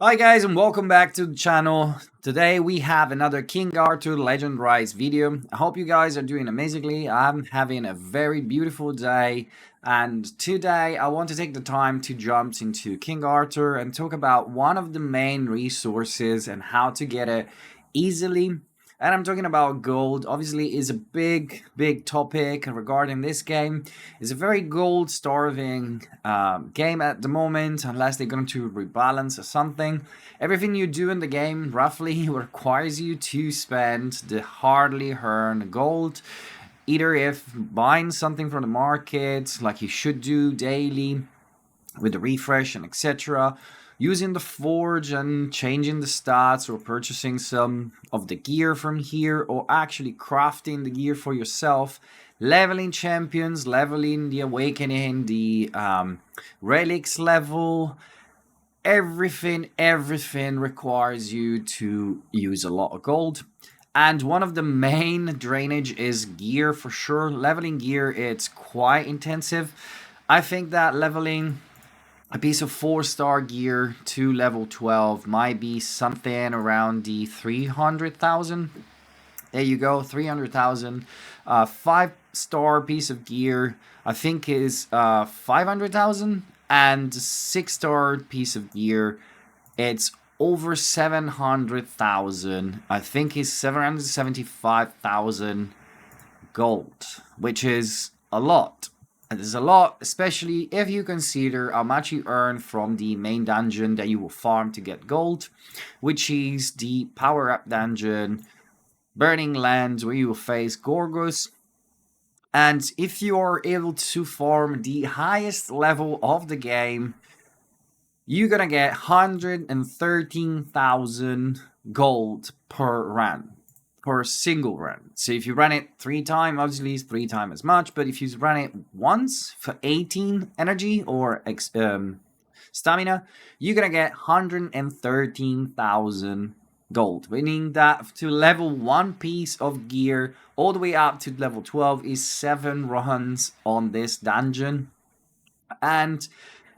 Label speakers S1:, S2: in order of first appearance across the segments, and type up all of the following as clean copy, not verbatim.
S1: Hi guys and welcome back to the channel. Today we have another King Arthur Legend Rise video. I hope you guys are doing amazingly. I'm having a very beautiful day, and today I want to take the time to jump into King Arthur and talk about one of the main resources and how to get it easily. And I'm talking about gold. Obviously is a big topic regarding this game. It's a very gold starving game at the moment, unless they're going to rebalance or something. Everything you do in the game roughly requires you to spend the hardly earned gold, either if buying something from the market like you should do daily with the refresh and etc., using the forge and changing the stats, or purchasing some of the gear from here, or actually crafting the gear for yourself, leveling champions, leveling the awakening, the relics level. Everything requires you to use a lot of gold. And one of the main drainage is gear, for sure. Leveling gear, it's quite intensive. I think that leveling a piece of 4-star gear to level 12 might be something around the 300,000. There you go, 300,000. 5-star piece of gear, I think, is 500,000. And 6-star piece of gear, it's over 700,000. I think it's 775,000 gold, which is a lot. And there's a lot, especially if you consider how much you earn from the main dungeon that you will farm to get gold, which is the power-up dungeon, Burning Lands, where you will face Gorgos. And if you are able to farm the highest level of the game, you're gonna get 113,000 gold per run, per single run. So if you run it 3 times, obviously it's 3 times as much, but if you run it once for 18 energy or stamina, you're gonna get 113,000 gold, meaning that to level 1 piece of gear all the way up to level 12 is 7 runs on this dungeon. And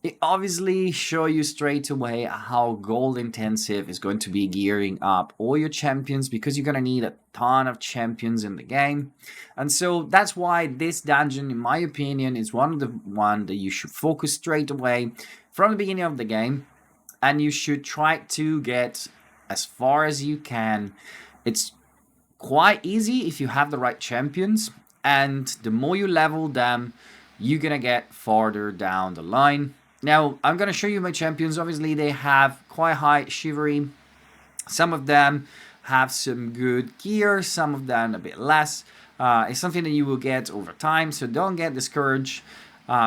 S1: it obviously show you straight away how gold intensive is going to be gearing up all your champions, because you're going to need a ton of champions in the game. And so that's why this dungeon, in my opinion, is one of the one that you should focus straight away from the beginning of the game, and you should try to get as far as you can. It's quite easy if you have the right champions, and the more you level them, you're gonna get farther down the line. Now, I'm gonna show you my champions. Obviously, they have quite high chivalry. Some of them have some good gear, some of them a bit less. It's something that you will get over time, so don't get discouraged.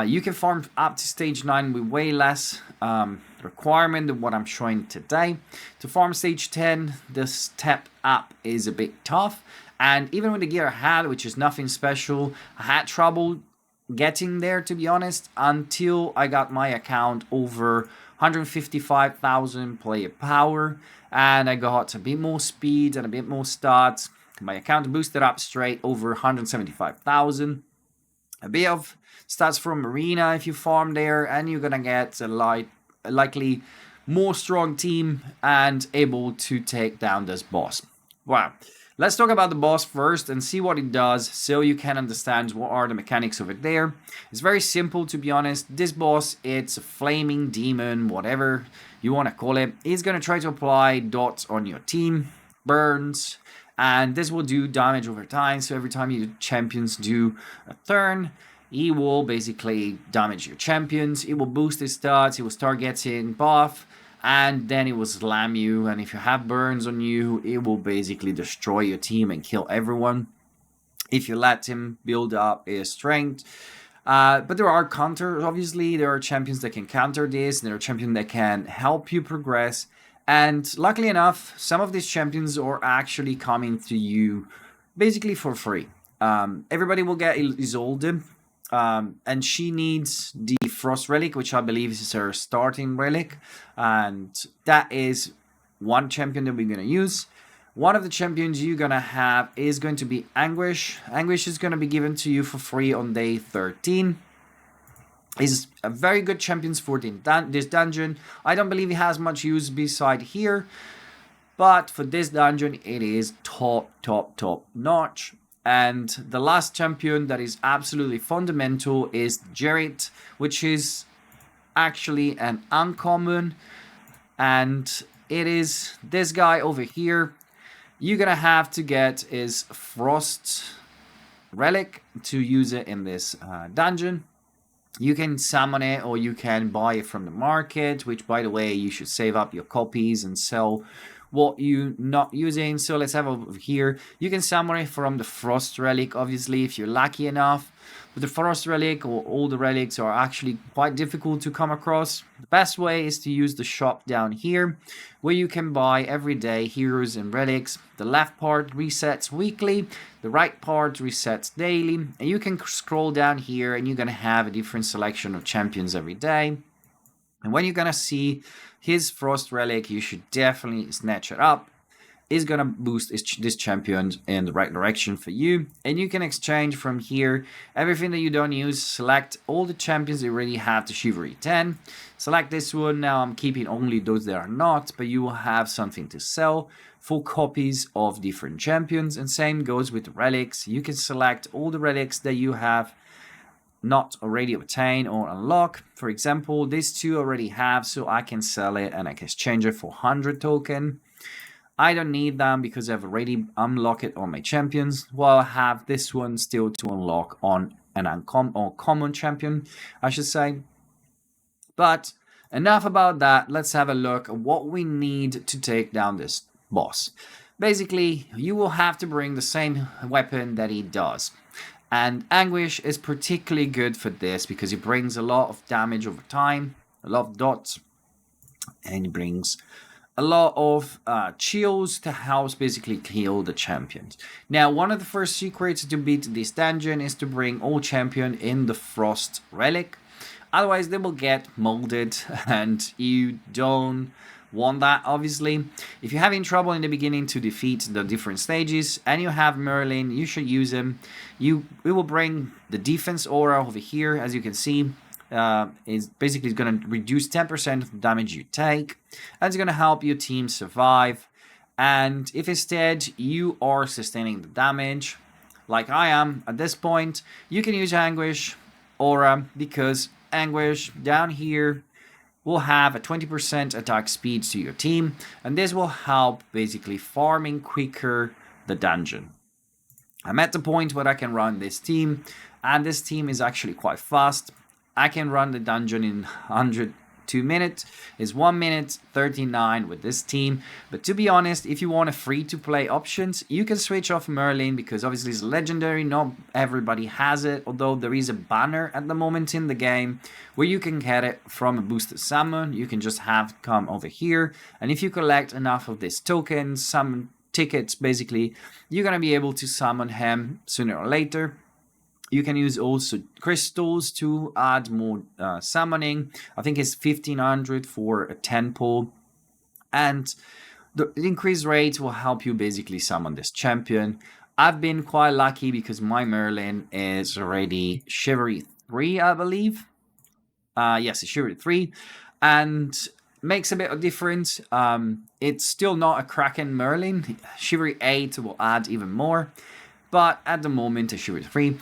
S1: You can farm up to stage 9 with way less requirement than what I'm showing today. To farm stage 10, the step up is a bit tough. And even with the gear I had, which is nothing special, I had trouble getting there, to be honest, until I got my account over 155,000 player power, and I got a bit more speed and a bit more stats. My account boosted up straight over 175,000. A bit of stats from Arena if you farm there, and you're gonna get a likely more strong team and able to take down this boss. Wow. Let's talk about the boss first and see what it does, so you can understand what are the mechanics of it there. It's very simple, to be honest. This boss, it's a flaming demon, whatever you want to call it. He's going to try to apply dots on your team, burns, and this will do damage over time. So every time your champions do a turn, he will basically damage your champions. It will boost his stats, he will start getting buff, and then it will slam you, and if you have burns on you, it will basically destroy your team and kill everyone if you let him build up his strength. But there are counters, obviously. There are champions that can counter this, and there are champions that can help you progress. And luckily enough, some of these champions are actually coming to you basically for free. Everybody will get Isolde, and she needs the Frost Relic, which I believe is her starting relic, and that is one champion that we're going to use. One of the champions you're going to have is going to be Anguish. Anguish is going to be given to you for free on day 13. Is a very good champions for this dungeon. I don't believe it has much use beside here, but for this dungeon it is top notch. And the last champion that is absolutely fundamental is Jared, which is actually an uncommon, and it is this guy over here. You're gonna have to get his Frost relic to use it in this dungeon. You can summon it or you can buy it from the market, which, by the way, you should save up your copies and sell what you're not using. So let's have over here. You can summon it from the Frost relic, obviously, if you're lucky enough. But the Frost relic or all the relics are actually quite difficult to come across. The best way is to use the shop down here, where you can buy everyday heroes and relics. The left part resets weekly, the right part resets daily, and you can scroll down here and you're gonna have a different selection of champions every day. And when you're gonna see his Frost relic, you should definitely snatch it up. Is gonna boost this champion in the right direction for you, and you can exchange from here everything that you don't use. Select all the champions you already have to Chivalry 10. Select this one. Now I'm keeping only those that are not, but you will have something to sell for copies of different champions. And same goes with the relics. You can select all the relics that you have not already obtained or unlock. For example, these two already have, so I can sell it and I can exchange it for 100 token. I don't need them because I've already unlocked it on my champions, while I have this one still to unlock on an uncommon or common champion, I should say. But enough about that. Let's have a look at what we need to take down this boss. Basically, you will have to bring the same weapon that he does. And Anguish is particularly good for this because it brings a lot of damage over time, a lot of dots, and it brings a lot of chills to help basically kill the champions. Now, one of the first secrets to beat this dungeon is to bring all champion in the Frost relic. Otherwise, they will get molded, and you don't want that, obviously. If you're having trouble in the beginning to defeat the different stages, and you have Merlin, you should use him. It will bring the defense aura over here, as you can see. Is basically going to reduce 10% of the damage you take, and it's going to help your team survive. And if instead you are sustaining the damage, like I am at this point, you can use Anguish Aura, because Anguish down here will have a 20% attack speed to your team, and this will help basically farming quicker the dungeon. I'm at the point where I can run this team, and this team is actually quite fast. I can run the dungeon in 102 minutes. It's 1 minute 39 with this team. But to be honest, if you want a free-to-play options, you can switch off Merlin because obviously it's legendary. Not everybody has it, although there is a banner at the moment in the game where you can get it from a boosted summon. You can just have come over here, and if you collect enough of these tokens, summon tickets, basically, you're going to be able to summon him sooner or later. You can use also crystals to add more summoning. I think it's 1500 for a 10 pull. And the increased rate will help you basically summon this champion. I've been quite lucky because my Merlin is already Chivalry 3, I believe. Yes, it's Chivalry 3. And makes a bit of difference. It's still not a Kraken Merlin. Chivalry 8 will add even more. But at the moment, it's Chivalry 3.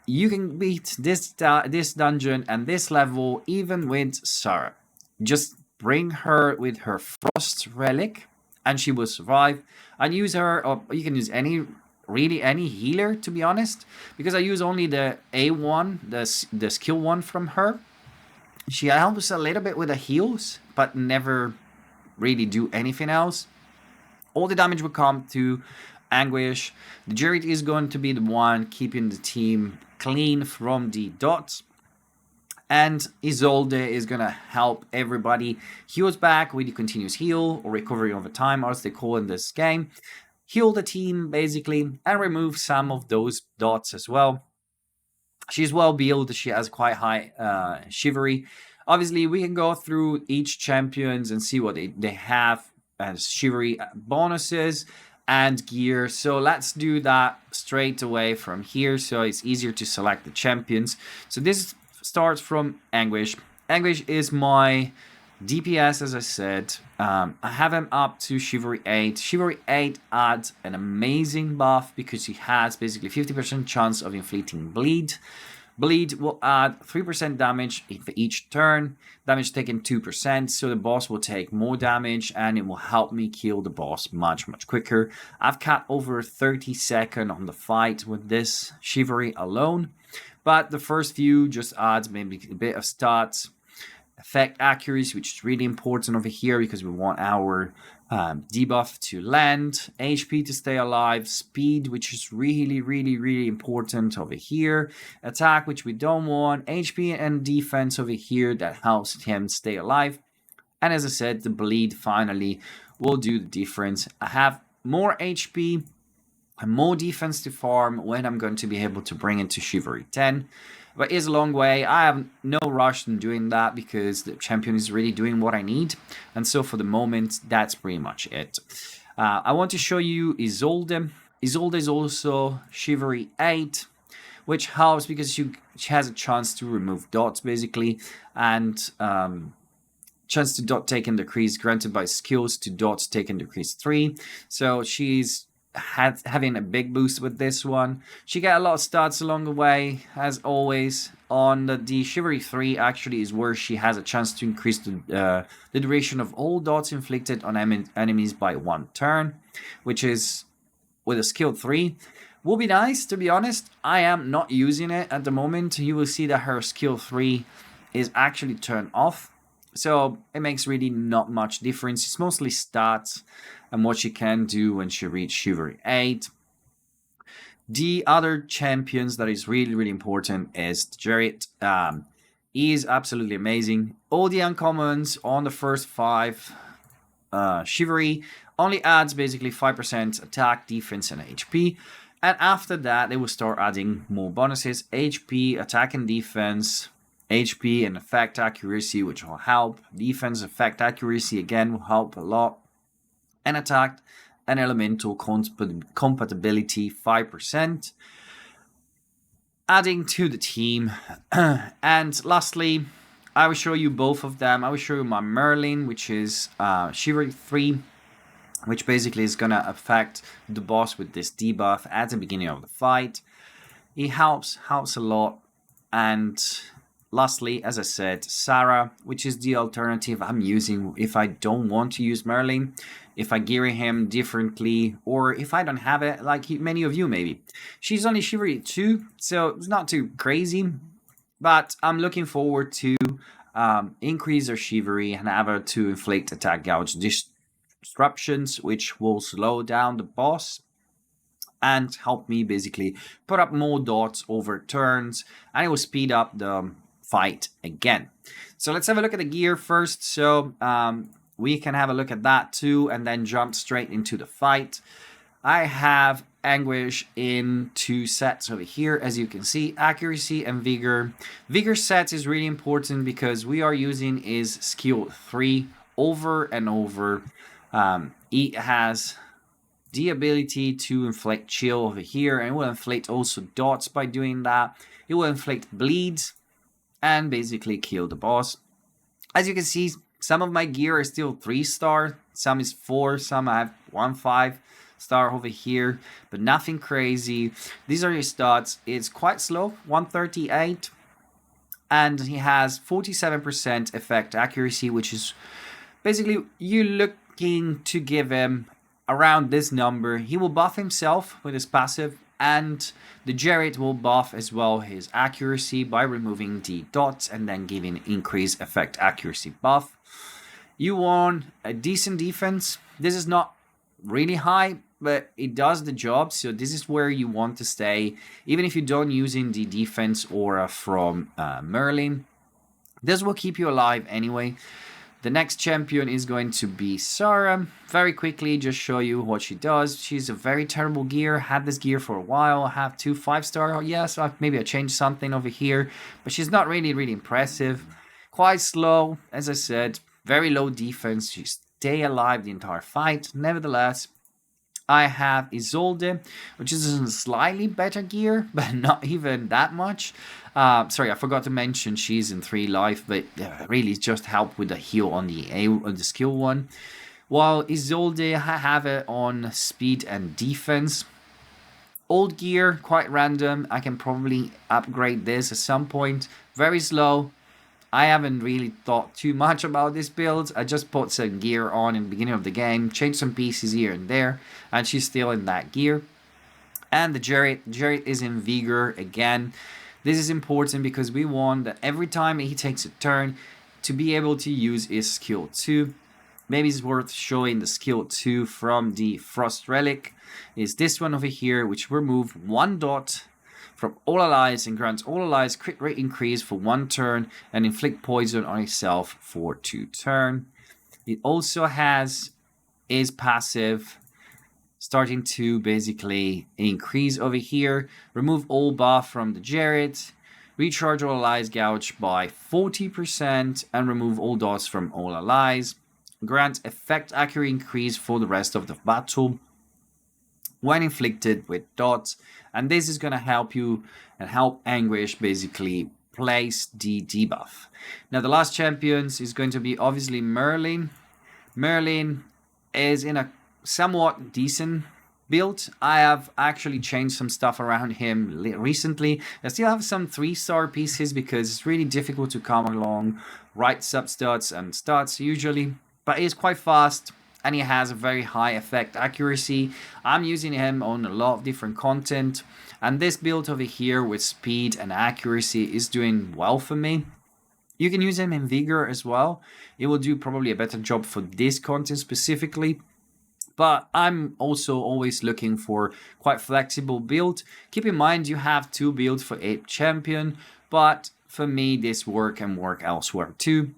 S1: You can beat this dungeon and this level even with Sarah. Just bring her with her Frost relic and she will survive. And use her, or you can use any healer, to be honest, because I use only the A1, the skill one from her. She helps a little bit with the heals, but never really do anything else. All the damage will come to Anguish. The Jared is going to be the one keeping the team clean from the dots. And Isolde is going to help everybody. Heals back with the continuous heal or recovery over time, as they call in this game. Heal the team, basically, and remove some of those dots as well. She's well built. She has quite high chivalry. Obviously, we can go through each champions and see what they have as chivalry bonuses and gear. So let's do that straight away from here, so it's easier to select the champions. So this starts from Anguish. Anguish is my DPS, as I said. I have him up to Chivalry 8. Chivalry 8 adds an amazing buff because he has basically 50% chance of inflicting bleed. Bleed will add 3% damage for each turn, damage taken 2%, so the boss will take more damage and it will help me kill the boss much quicker. I've cut over 30 seconds on the fight with this Chivalry alone, but the first few just adds maybe a bit of stats, effect accuracy, which is really important over here because we want our debuff to land, HP to stay alive, speed, which is really important over here, attack, which we don't want, HP and defense over here that helps him stay alive, and as I said, the bleed finally will do the difference. I have more HP and more defense to farm when I'm going to be able to bring it to Chivalry 10. But it's a long way. I have no rush in doing that because the champion is really doing what I need. And so for the moment, that's pretty much it. I want to show you Isolde. Isolde is also Chivalry 8, which helps because she has a chance to remove dots, basically. And chance to dot taken decrease granted by skills to dots taken decrease 3. So she's having a big boost with this one. She got a lot of stats along the way, as always. On the Chivalry 3 actually is where she has a chance to increase the duration of all dots inflicted on enemies by 1 turn, which is with a skill 3. Will be nice, to be honest. I am not using it at the moment. You will see that her skill 3 is actually turned off. So it makes really not much difference. It's mostly stats and what she can do when she reaches Chivalry 8. The other champions that is really important is Jarrett. He is absolutely amazing. All the uncommons on the first 5 Chivalry only adds basically 5% attack, defense, and HP. And after that, they will start adding more bonuses: HP, attack and defense, HP and effect accuracy, which will help. Defense, effect accuracy again will help a lot. And attack and elemental compatibility 5%. Adding to the team. And lastly, I will show you both of them. I will show you my Merlin, which is Chivalry 3, which basically is going to affect the boss with this debuff at the beginning of the fight. It helps a lot. And lastly, as I said, Sarah, which is the alternative I'm using if I don't want to use Merlin, if I gear him differently, or if I don't have it, like many of you maybe. She's only Chivalry 2, so it's not too crazy, but I'm looking forward to increase her Chivalry and have her to inflict attack gouge disruptions, which will slow down the boss and help me basically put up more dots over turns, and it will speed up the fight again. So let's have a look at the gear first. So we can have a look at that too and then jump straight into the fight. I have Anguish in 2 sets over here, as you can see, accuracy and vigor. Vigor set is really important because we are using his skill 3 over and over. It has the ability to inflict chill over here, and it will inflict also dots by doing that. It will inflict bleeds and basically kill the boss. As you can see, some of my gear is still 3-star, some is 4, some I have 1 5-star over here, but nothing crazy. These are his stats. It's quite slow, 138, and he has 47% effect accuracy, which is basically you looking to give him around this number. He will buff himself with his passive, and the Jarrett will buff as well his accuracy by removing the dots and then giving increased effect accuracy buff. You want a decent defense. This is not really high, but it does the job, so this is where you want to stay, even if you don't using the defense aura from Merlin. This will keep you alive anyway. The next champion is going to be Sarah. Very quickly, just show you what she does. She's a very terrible gear. Had this gear for a while. Have 2 5-star. Yes, maybe I changed something over here, but she's not really impressive. Quite slow, as I said. Very low defense. She stay alive the entire fight. Nevertheless, I have Isolde, which is in slightly better gear, but not even that much. Sorry, I forgot to mention she's in 3 life, but really just help with the heal on the skill one. While Isolde, I have it on speed and defense. Old gear, quite random. I can probably upgrade this at some point. Very slow. I haven't really thought too much about this build. I just put some gear on in the beginning of the game, changed some pieces here and there, and she's still in that gear. And the Jared is in Vigor again. This is important because we want that every time he takes a turn to be able to use his skill 2. Maybe it's worth showing the skill 2 from the Frost Relic. Is this one over here, which remove 1 dot from all allies and grants all allies crit rate increase for 1 turn and inflict poison on itself for 2 turns. It also has his passive starting to basically increase over here. Remove all buff from the Jared. Recharge all allies gouge by 40% and remove all dots from all allies. Grant effect accuracy increase for the rest of the battle when inflicted with dots, and this is going to help you and help Anguish basically place the debuff. Now the last champions is going to be obviously Merlin. Merlin is in a somewhat decent build. I have actually changed some stuff around him recently. I still have some 3-star pieces because it's really difficult to come along right sub-stats and stats usually, but he's quite fast and he has a very high effect accuracy. I'm using him on a lot of different content, and this build over here with speed and accuracy is doing well for me. You can use him in Vigor as well. It will do probably a better job for this content specifically. But I'm also always looking for quite flexible build. Keep in mind you have 2 builds for 8 champion, but for me this can work elsewhere too.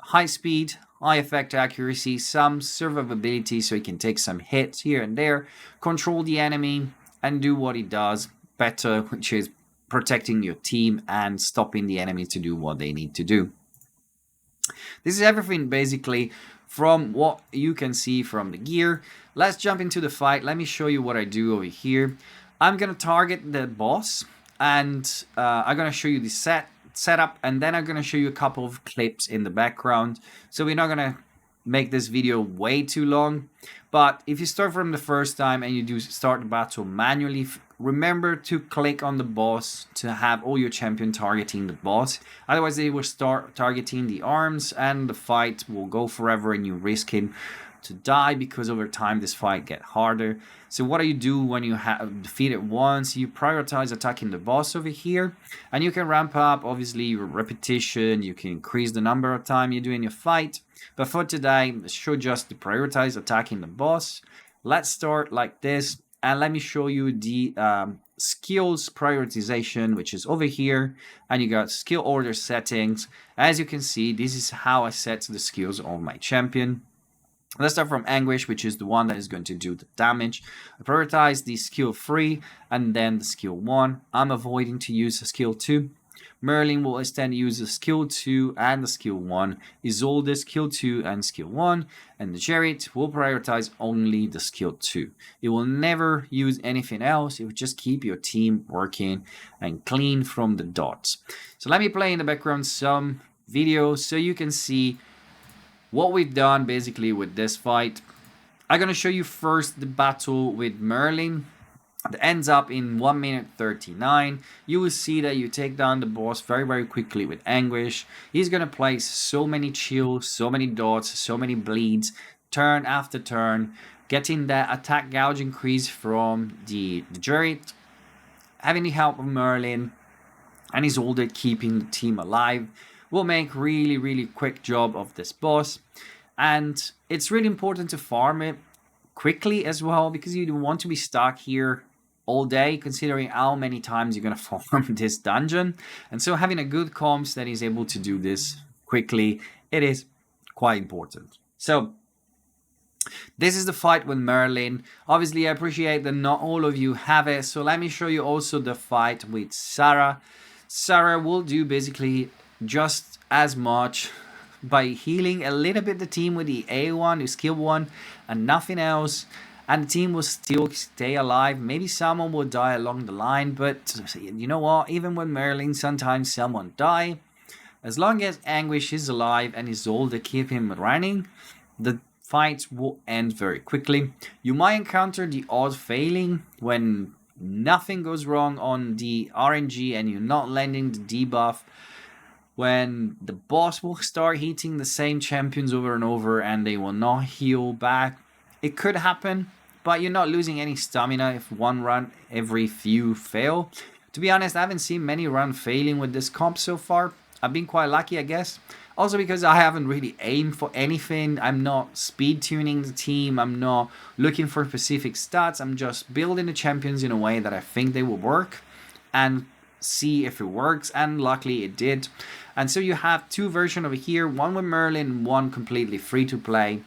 S1: High speed, high effect accuracy, some survivability so he can take some hits here and there, control the enemy and do what he does better, which is protecting your team and stopping the enemy to do what they need to do. This is everything basically from what you can see from the gear. Let's jump into the fight. Let me show you what I do over here. I'm going to target the boss and I'm going to show you the setup, and then I'm going to show you a couple of clips in the background. So we're not going to make this video way too long, but if you start from the first time and you do start the battle manually, remember to click on the boss to have all your champion targeting the boss. Otherwise they will start targeting the arms and the fight will go forever and you risk him to die because over time this fight get harder. So what do you do when you have defeated once? You prioritize attacking the boss over here, and you can ramp up obviously your repetition. You can increase the number of time you do in your fight, but for today I should just prioritize attacking the boss. Let's start like this, and let me show you the skills prioritization, which is over here, and you got skill order settings. As you can see, this is how I set the skills of my champion. Let's start from Anguish, which is the one that is going to do the damage. I prioritize the skill 3 and then the skill 1. I'm avoiding to use the skill 2. Merlin will instead use the skill 2 and the skill 1. Isolde skill 2 and skill 1. And the Jared will prioritize only the skill 2. It will never use anything else. It will just keep your team working and clean from the dots. So let me play in the background some videos so you can see what we've done basically with this fight. I'm going to show you first the battle with Merlin. It ends up in 1 minute 39. You will see that you take down the boss very quickly with Anguish. He's going to place so many chills, so many dots, so many bleeds, turn after turn, getting that attack gouge increase from the Jared, having the help of Merlin, and Isolde keeping the team alive. Will make really quick job of this boss, and it's really important to farm it quickly as well because you don't want to be stuck here all day considering how many times you're going to farm this dungeon. And so having a good comps that is able to do this quickly, it is quite important. So this is the fight with Merlin. Obviously I appreciate that not all of you have it, so let me show you also the fight with Sarah. Sarah will do basically just as much by healing a little bit the team with the A1, the skill 1, and nothing else. and the team will still stay alive. Maybe someone will die along the line, but you know what? Even with Merlin, sometimes someone die. As long as Anguish is alive and is all to keep him running, the fights will end very quickly. You might encounter the odd failing when nothing goes wrong on the RNG and you're not landing the debuff, when the boss will start hitting the same champions over and over and they will not heal back. It could happen, but you're not losing any stamina if one run every few fail. To be honest, I haven't seen many run failing with this comp so far. I've been quite lucky, I guess. Also because I haven't really aimed for anything. I'm not speed tuning the team. I'm not looking for specific stats. I'm just building the champions in a way that I think they will work and see if it works, and luckily it did. And so you have two versions over here, one with Merlin, one completely free to play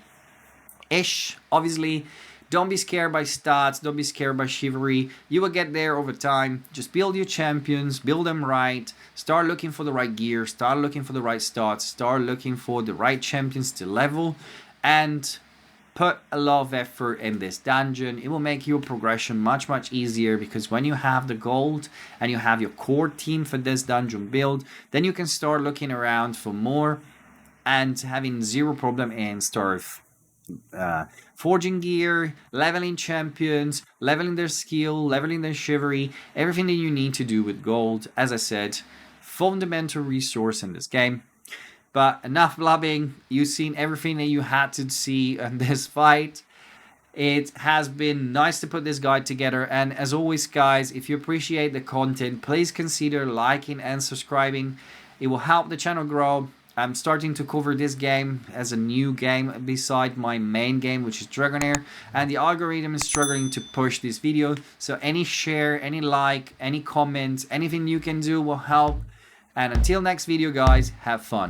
S1: ish. Obviously, don't be scared by stats, don't be scared by chivalry. You will get there over time. Just build your champions, build them right, start looking for the right gear, start looking for the right stats, start looking for the right champions to level, and put a lot of effort in this dungeon. It will make your progression much easier, because when you have the gold and you have your core team for this dungeon build, then you can start looking around for more and having zero problem in start forging gear, leveling champions, leveling their skill, leveling their chivalry, everything that you need to do with gold. As I said, fundamental resource in this game. But enough blabbing. You've seen everything that you had to see in this fight. It has been nice to put this guide together, and as always guys, if you appreciate the content, please consider liking and subscribing. It will help the channel grow. I'm starting to cover this game as a new game beside my main game, which is Dragonair, and the algorithm is struggling to push this video, so any share, any like, any comment, anything you can do will help. And until next video guys, have fun.